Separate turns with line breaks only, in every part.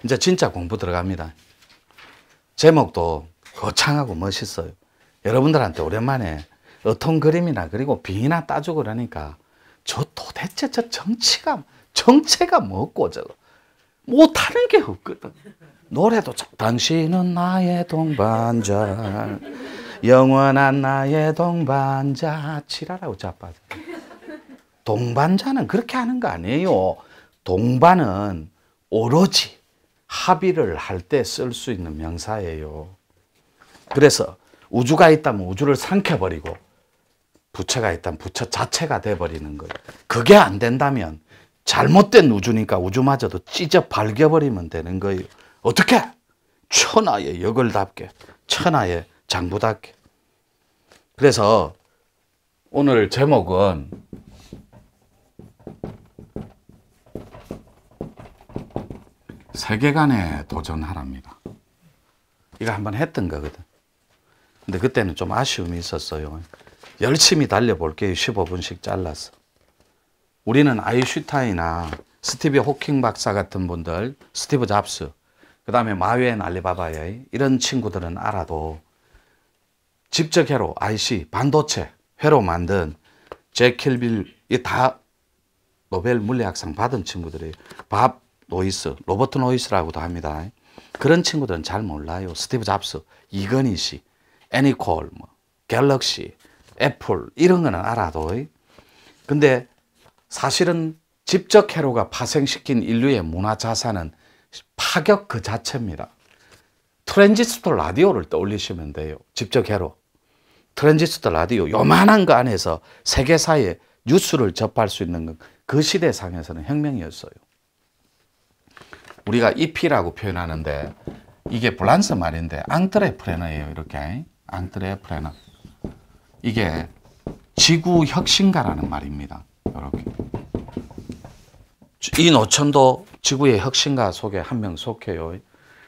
이제 진짜 공부 들어갑니다. 제목도 거창하고 멋있어요. 여러분들한테 오랜만에 어통 그림이나 그리고 빙이나 따주고 그러니까 저 도대체 저 정체가 뭐고 저거 못하는 게 없거든. 노래도 당신은 나의 동반자 영원한 나의 동반자 치라라고 자빠져. 동반자는 그렇게 하는 거 아니에요. 동반은 오로지 합의를 할 때 쓸 수 있는 명사예요. 그래서 우주가 있다면 우주를 삼켜버리고 부처가 있다면 부처 자체가 돼버리는 거예요. 그게 안 된다면 잘못된 우주니까 우주마저도 찢어 발겨버리면 되는 거예요. 어떻게? 천하의 역을답게, 천하의 장부답게. 그래서 오늘 제목은 세계관에 도전하랍니다. 이거 한번 했던 거거든. 근데 그때는 좀 아쉬움이 있었어요. 열심히 달려볼게요. 15분씩 잘라서. 우리는 아인슈타인이나 스티브 호킹 박사 같은 분들, 스티브 잡스, 그 다음에 마웨인 알리바바의 이런 친구들은 알아도 집적 회로, IC, 반도체, 회로 만든 잭 킬빌, 이 다 노벨 물리학상 받은 친구들이에요. 밥 노이스, 로버트 노이스라고도 합니다. 그런 친구들은 잘 몰라요. 스티브 잡스, 이건희 씨, 애니콜, 갤럭시, 애플 이런 거는 알아도. 근데 사실은 집적 회로가 파생시킨 인류의 문화 자산은 파격 그 자체입니다. 트랜지스터 라디오를 떠올리시면 돼요. 집적 회로. 트랜지스터 라디오 요만한 거 안에서 세계사의 뉴스를 접할 수 있는 건 그 시대상에서는 혁명이었어요. 우리가 EP라고 표현하는데 이게 불란서 말인데 앙트레프레너예요. 이렇게 앙트레프레너. 이게 지구 혁신가라는 말입니다. 이렇게. 이 노천도 지구의 혁신가 속에 한 명 속해요.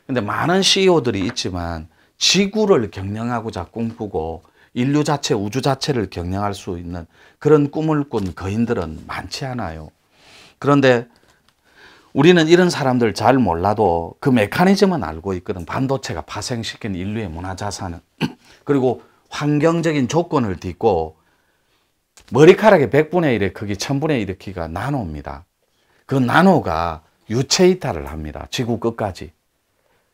근데 많은 CEO들이 있지만 지구를 경영하고자 꿈꾸고 인류 자체, 우주 자체를 경영할 수 있는 그런 꿈을 꾼 거인들은 많지 않아요. 그런데 우리는 이런 사람들 잘 몰라도 그 메커니즘은 알고 있거든. 반도체가 파생시킨 인류의 문화자산은. 그리고 환경적인 조건을 딛고 머리카락의 100분의 1의 크기, 1000분의 1의 크기가 나노입니다. 그 나노가 유체 이탈을 합니다. 지구 끝까지.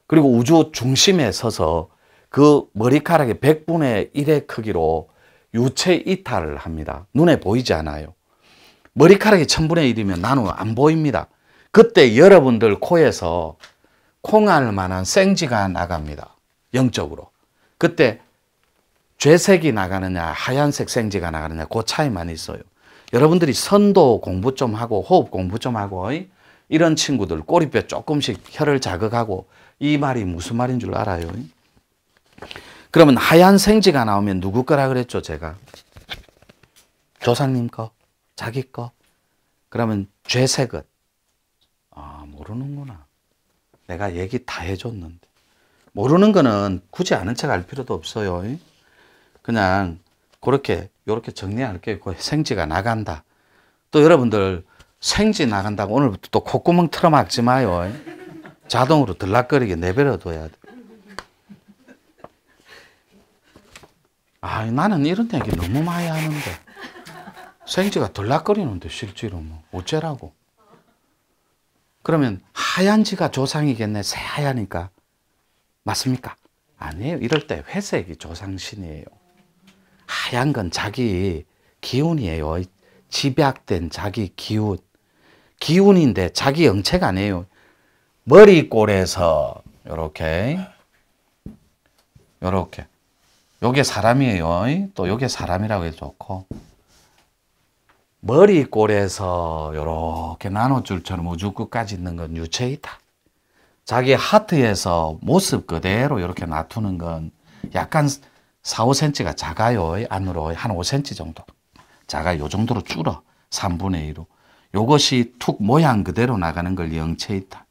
그리고 우주 중심에 서서 그 머리카락의 100분의 1의 크기로 유체 이탈을 합니다. 눈에 보이지 않아요. 머리카락이 1000분의 1이면 나노 안 보입니다. 그때 여러분들 코에서 콩알 만한 생쥐가 나갑니다. 영적으로. 그때 죄색이 나가느냐 하얀색 생쥐가 나가느냐 그 차이만 있어요. 여러분들이 선도 공부 좀 하고 호흡 공부 좀 하고 이런 친구들 꼬리뼈 조금씩 혀를 자극하고 이 말이 무슨 말인 줄 알아요? 그러면 하얀 생쥐가 나오면 누구 거라 그랬죠 제가? 조상님 거? 자기 거? 그러면 죄색은? 아 모르는구나. 내가 얘기 다 해줬는데. 모르는 거는 굳이 아는 척 할 필요도 없어요. 그냥 그렇게 요렇게 정리할게요. 생쥐가 나간다. 또 여러분들 생쥐 나간다고 오늘부터 또 콧구멍 틀어막지 마요. 자동으로 들락거리게 내버려 둬야 돼. 아, 나는 이런 얘기 너무 많이 하는데 생쥐가 들락거리는데 실제로 뭐 어째라고. 그러면 하얀 지가 조상이겠네. 새하얘니까. 맞습니까? 아니에요. 이럴 때 회색이 조상신이에요. 하얀 건 자기 기운이에요. 집약된 자기 기운. 기운인데 자기 영체가 아니에요. 머리꼴에서 요렇게 요게 사람이에요. 또 요게 사람이라고 해도 좋고 머리꼴에서 요렇게 나노줄처럼 우주 끝까지 있는 건 유체이다. 자기 하트에서 모습 그대로 이렇게 놔두는 건 약간 4, 5cm가 작아요. 안으로 한 5cm 정도. 작아요. 요 정도로 줄어. 3분의 1로. 요것이 툭 모양 그대로 나가는 걸 영체이탈.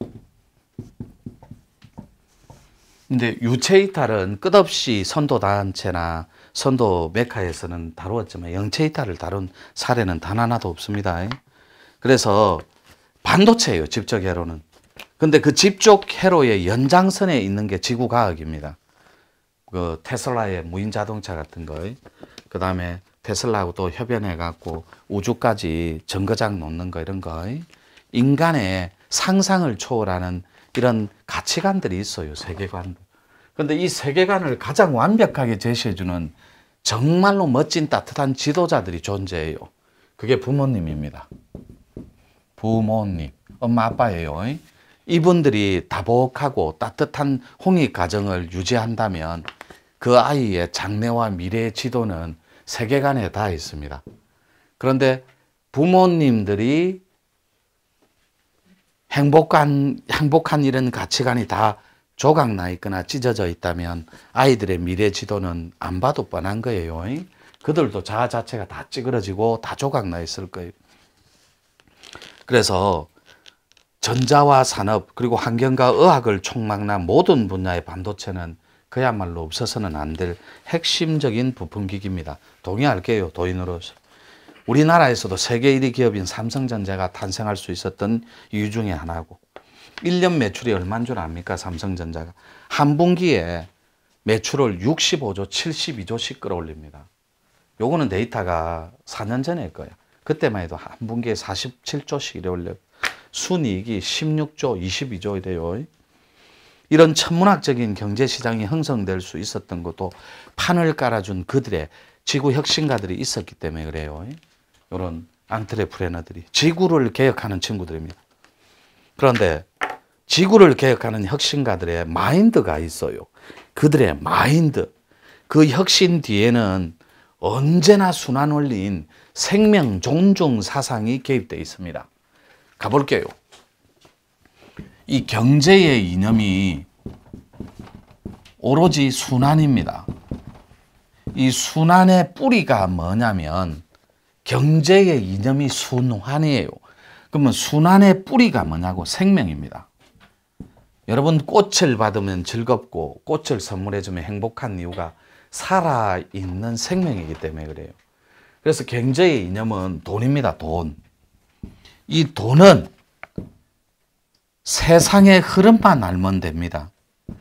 근데 유체이탈은 끝없이 선도단체나 선도 메카에서는 다루었지만 영체이탈을 다룬 사례는 단 하나도 없습니다. 그래서 반도체예요. 집적 회로는. 근데 그 집중 회로의 연장선에 있는 게 지구과학입니다. 그 테슬라의 무인 자동차 같은 거, 그 다음에 테슬라하고 또 협연해갖고 우주까지 정거장 놓는 거 이런 거, 인간의 상상을 초월하는 이런 가치관들이 있어요. 세계관들. 근데 이 세계관을 가장 완벽하게 제시해주는 정말로 멋진 따뜻한 지도자들이 존재해요. 그게 부모님입니다. 부모님, 엄마 아빠예요. 이분들이 다복하고 따뜻한 홍익 가정을 유지한다면 그 아이의 장래와 미래의 지도는 세계관에 다 있습니다. 그런데 부모님들이 행복한 이런 가치관이 다 조각나 있거나 찢어져 있다면 아이들의 미래 지도는 안 봐도 뻔한 거예요. 그들도 자아 자체가 다 찌그러지고 다 조각나 있을 거예요. 그래서 전자와 산업 그리고 환경과 의학을 총망라한 모든 분야의 반도체는 그야말로 없어서는 안 될 핵심적인 부품기기입니다. 동의할게요. 도인으로서. 우리나라에서도 세계 1위 기업인 삼성전자가 탄생할 수 있었던 이유 중에 하나고 1년 매출이 얼마인 줄 압니까? 삼성전자가. 한 분기에 매출을 65조, 72조씩 끌어올립니다. 요거는 데이터가 4년 전일 거야. 그때만 해도 한 분기에 47조씩 이래 올려요. 순이익이 16조, 22조 이래요. 이런 천문학적인 경제시장이 형성될 수 있었던 것도 판을 깔아준 그들의 지구 혁신가들이 있었기 때문에 그래요. 이런 앙트레프레너들이. 지구를 개혁하는 친구들입니다. 그런데 지구를 개혁하는 혁신가들의 마인드가 있어요. 그들의 마인드. 그 혁신 뒤에는 언제나 순환 원리인 생명 존중 사상이 개입되어 있습니다. 가볼게요. 이 경제의 이념이 오로지 순환입니다. 이 순환의 뿌리가 뭐냐면 경제의 이념이 순환이에요. 그러면 순환의 뿌리가 뭐냐고? 생명입니다. 여러분 꽃을 받으면 즐겁고 꽃을 선물해주면 행복한 이유가 살아있는 생명이기 때문에 그래요. 그래서 경제의 이념은 돈입니다. 돈. 이 돈은 세상의 흐름만 알면 됩니다.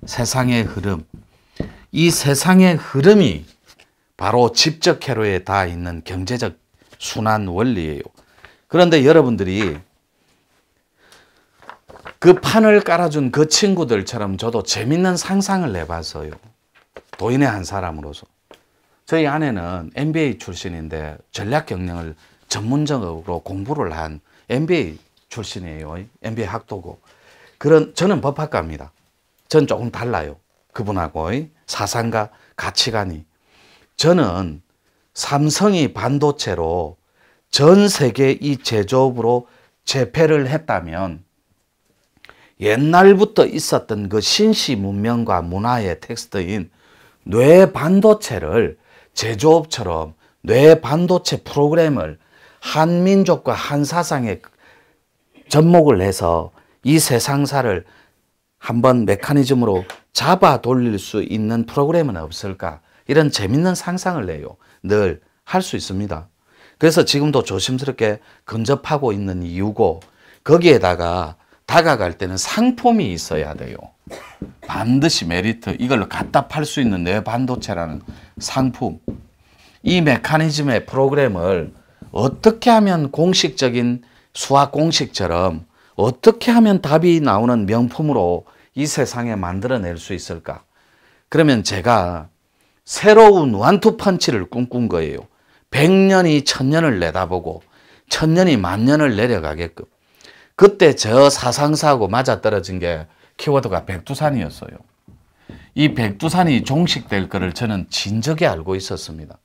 세상의 흐름. 이 세상의 흐름이 바로 집적 회로에 다 있는 경제적 순환 원리예요. 그런데 여러분들이 그 판을 깔아준 그 친구들처럼 저도 재밌는 상상을 해봤어요. 도인의 한 사람으로서. 저희 아내는 MBA 출신인데 전략 경영을 전문적으로 공부를 한 MBA 출신이에요. MBA 학도고. 저는 법학과입니다. 전 조금 달라요. 그분하고 사상과 가치관이. 저는 삼성이 반도체로 전 세계 이 제조업으로 재패를 했다면 옛날부터 있었던 그 신시 문명과 문화의 텍스트인 뇌 반도체를 제조업처럼 뇌 반도체 프로그램을 한민족과 한사상에 접목을 해서 이 세상사를 한번 메커니즘으로 잡아 돌릴 수 있는 프로그램은 없을까? 이런 재밌는 상상을 내요. 늘 할 수 있습니다. 그래서 지금도 조심스럽게 근접하고 있는 이유고 거기에다가 다가갈 때는 상품이 있어야 돼요. 반드시 메리트, 이걸로 갖다 팔 수 있는 뇌 반도체라는 상품. 이 메커니즘의 프로그램을 어떻게 하면 공식적인 수학 공식처럼 어떻게 하면 답이 나오는 명품으로 이 세상에 만들어낼 수 있을까? 그러면 제가 새로운 원투펀치를 꿈꾼 거예요. 100년이 1000년을 내다보고 1000년이 만년을 내려가게끔. 그때 저 사상사하고 맞아떨어진 게 키워드가 백두산이었어요. 이 백두산이 종식될 거를 저는 진작에 알고 있었습니다.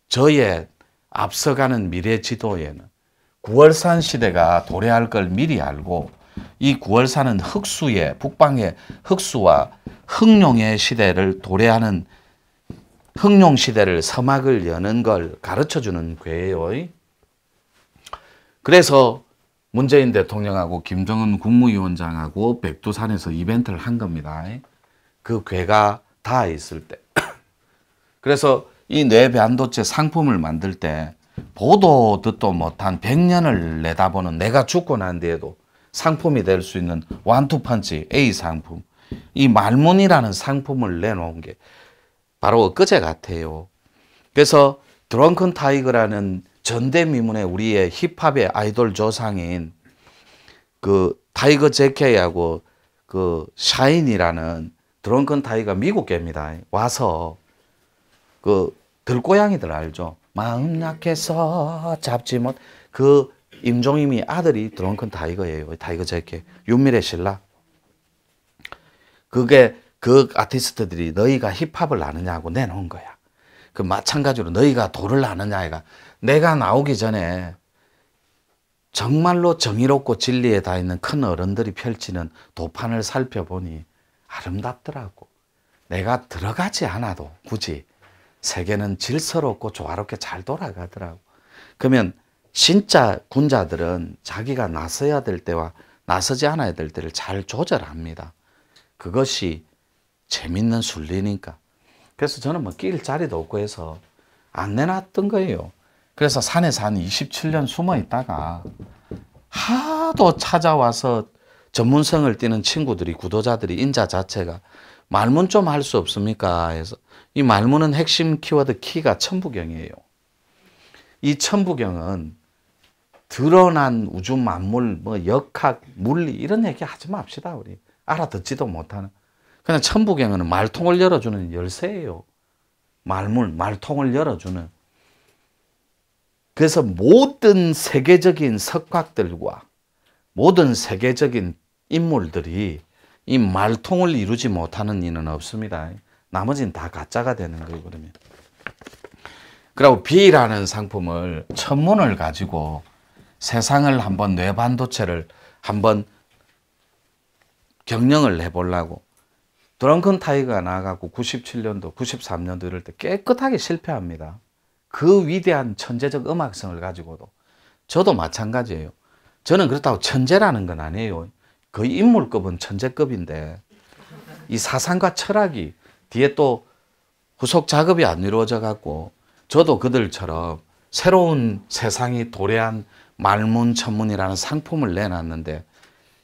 저의 앞서가는 미래 지도에는 9월산 시대가 도래할 걸 미리 알고 이 9월산은 흑수의 북방의 흑수와 흑룡의 시대를 도래하는 흑룡 시대를 서막을 여는 걸 가르쳐주는 괴예요. 그래서 문재인 대통령하고 김정은 국무위원장하고 백두산에서 이벤트를 한 겁니다. 그 괴가 다 있을 때. 그래서 이 뇌 반도체 상품을 만들 때 보도 듣도 못한 100년을 내다보는 내가 죽고 난 뒤에도 상품이 될 수 있는 원투펀치 A 상품. 이 말문이라는 상품을 내놓은 게 바로 엊그제 같아요. 그래서 드렁큰 타이거라는 전대미문의 우리의 힙합의 아이돌 조상인 그 타이거 제케하고 그 샤인이라는 드렁큰 타이거 미국계입니다. 와서 그 들고양이들 알죠? 마음 약해서 잡지 못. 그 임종임이 아들이 드렁큰 타이거예요. 타이거 제케. 윤미래 신라. 그게 그 아티스트들이 너희가 힙합을 아느냐고 내놓은 거야. 그 마찬가지로 너희가 도를 아느냐가 내가 나오기 전에 정말로 정의롭고 진리에 다 있는 큰 어른들이 펼치는 도판을 살펴보니 아름답더라고. 내가 들어가지 않아도 굳이 세계는 질서롭고 조화롭게 잘 돌아가더라고. 그러면 진짜 군자들은 자기가 나서야 될 때와 나서지 않아야 될 때를 잘 조절합니다. 그것이 재밌는 순리니까. 그래서 저는 뭐 낄 자리도 없고 해서 안 내놨던 거예요. 그래서 산에서 한 27년 숨어 있다가 하도 찾아와서 전문성을 띠는 친구들이, 구도자들이, 인자 자체가 말문 좀 할 수 없습니까? 해서 이 말문은 핵심 키워드 키가 천부경이에요. 이 천부경은 드러난 우주 만물, 뭐 역학, 물리 이런 얘기 하지 맙시다. 우리 알아듣지도 못하는. 그냥 천부경은 말통을 열어주는 열쇠예요. 말문, 말통을 열어주는. 그래서 모든 세계적인 석학들과 모든 세계적인 인물들이 이 말통을 이루지 못하는 이는 없습니다. 나머지는 다 가짜가 되는 거예요, 그러면. 그리고 B라는 상품을, 천문을 가지고 세상을 한번, 뇌반도체를 한번 경영을 해보려고 드렁큰 타이거가 나가고 97년도, 93년도 이럴 때 깨끗하게 실패합니다. 그 위대한 천재적 음악성을 가지고도. 저도 마찬가지예요. 저는 그렇다고 천재라는 건 아니에요. 거의 인물급은 천재급인데 이 사상과 철학이 뒤에 또 후속 작업이 안 이루어져 갖고 저도 그들처럼 새로운 세상이 도래한 말문 천문이라는 상품을 내놨는데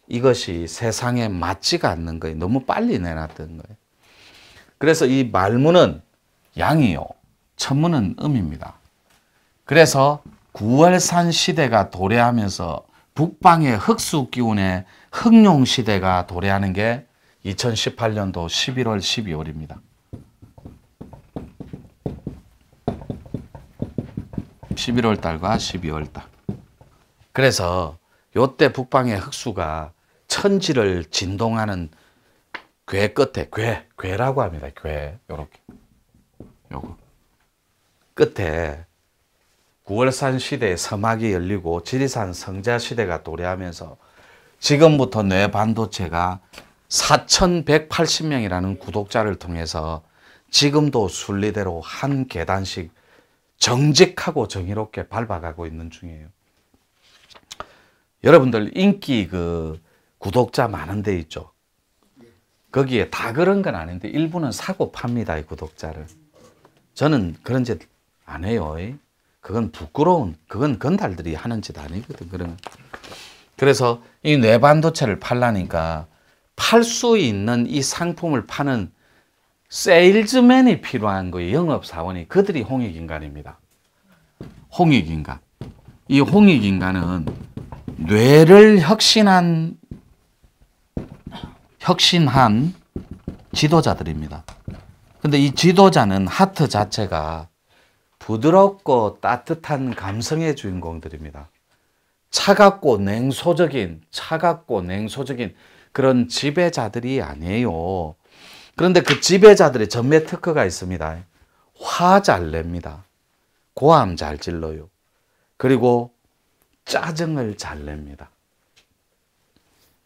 이것이 세상에 맞지가 않는 거예요. 너무 빨리 내놨던 거예요. 그래서 이 말문은 양이요, 천문은 음입니다. 그래서 9월산 시대가 도래하면서 북방의 흑수 기운의 흑룡 시대가 도래하는 게 2018년도 11월, 12월입니다. 11월 달과 12월 달. 그래서 요때 북방의 흑수가 천지를 진동하는 괴 끝에, 괴라고 합니다. 괴, 요렇게. 요거. 끝에 9월산 시대의 서막이 열리고 지리산 성자 시대가 도래하면서 지금부터 뇌반도체가 4,180명이라는 구독자를 통해서 지금도 순리대로 한 계단씩 정직하고 정의롭게 밟아가고 있는 중이에요. 여러분들 인기 그 구독자 많은 데 있죠. 거기에 다 그런 건 아닌데 일부는 사고 팝니다. 이 구독자를. 저는 그런 짓 안 해요. 그건 부끄러운, 그건 건달들이 하는 짓 아니거든. 그런. 그래서 이 뇌반도체를 팔라니까 팔 수 있는 이 상품을 파는 세일즈맨이 필요한 거예요. 영업사원이. 그들이 홍익인간입니다. 홍익인간. 이 홍익인간은 뇌를 혁신한 지도자들입니다. 근데 이 지도자는 하트 자체가 부드럽고 따뜻한 감성의 주인공들입니다. 차갑고 냉소적인 그런 지배자들이 아니에요. 그런데 그 지배자들의 전매 특허가 있습니다. 화 잘 냅니다. 고함 잘 질러요. 그리고 짜증을 잘 냅니다.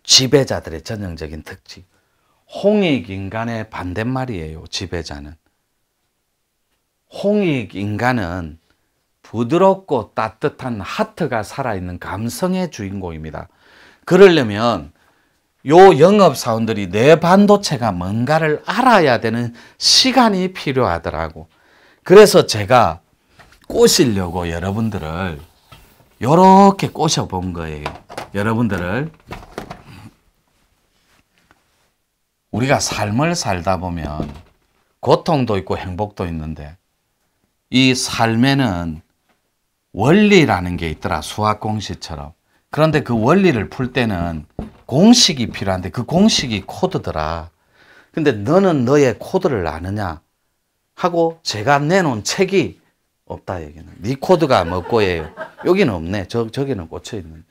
지배자들의 전형적인 특징. 홍익인간의 반대말이에요. 지배자는. 홍익인간은 부드럽고 따뜻한 하트가 살아있는 감성의 주인공입니다. 그러려면 요 영업사원들이 뇌반도체가 뭔가를 알아야 되는 시간이 필요하더라고. 그래서 제가 꼬시려고 여러분들을 요렇게 꼬셔본 거예요. 여러분들을 우리가 삶을 살다 보면 고통도 있고 행복도 있는데 이 삶에는 원리라는 게 있더라. 수학 공식처럼. 그런데 그 원리를 풀 때는 공식이 필요한데 그 공식이 코드더라. 근데 너는 너의 코드를 아느냐 하고 제가 내놓은 책이 없다 얘기는. 네 코드가 뭐고예요? 여기는 없네. 저기는 꽂혀 있는.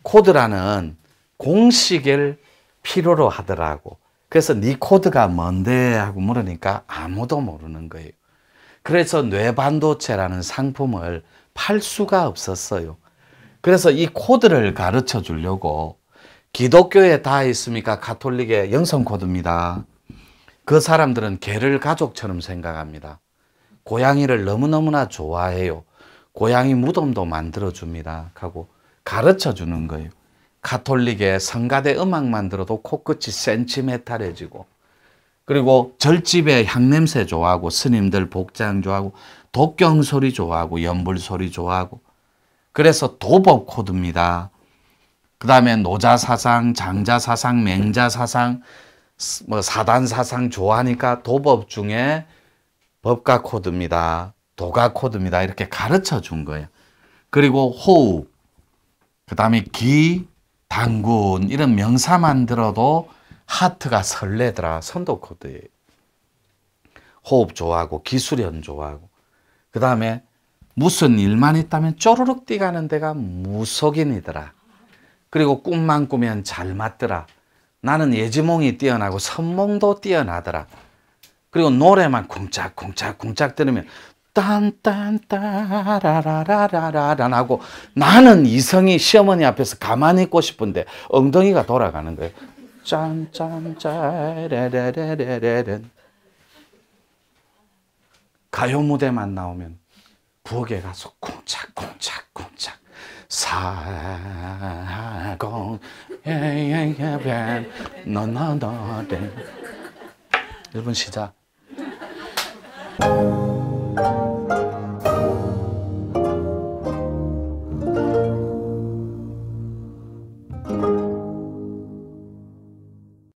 코드라는 공식을 필요로 하더라고. 그래서 네 코드가 뭔데 하고 물으니까 아무도 모르는 거예요. 그래서 뇌반도체라는 상품을 팔 수가 없었어요. 그래서 이 코드를 가르쳐 주려고 기독교에 다 있습니까? 가톨릭의 영성 코드입니다. 그 사람들은 개를 가족처럼 생각합니다. 고양이를 너무너무나 좋아해요. 고양이 무덤도 만들어줍니다. 하고 가르쳐 주는 거예요. 가톨릭의 성가대 음악만 들어도 코끝이 센치메탈해지고, 그리고 절집의 향냄새 좋아하고, 스님들 복장 좋아하고, 독경 소리 좋아하고, 연불 소리 좋아하고. 그래서 도법 코드입니다. 그 다음에 노자사상, 장자사상, 맹자사상, 사단사상 좋아하니까 도법 중에 법가 코드입니다. 도가 코드입니다. 이렇게 가르쳐 준 거예요. 그리고 호흡, 그 다음에 기, 당군 이런 명사만 들어도 하트가 설레더라. 선도 코드예요. 호흡 좋아하고 기수련 좋아하고, 그 다음에 무슨 일만 있다면 쪼르륵 뛰가는 데가 무속인이더라. 그리고 꿈만 꾸면 잘 맞더라. 나는 예지몽이 뛰어나고 선몽도 뛰어나더라. 그리고 노래만 쿵짝쿵짝쿵짝 들으면 딴딴따라라라라란 하고, 나는 이성이 시어머니 앞에서 가만히 있고 싶은데 엉덩이가 돌아가는 거예요. 짠짠짜레레레레렌. 가요 무대만 나오면 부엌에 가서 쿵짝쿵짝쿵짝 사공 예예예벤 너너너렌. 1분 시작.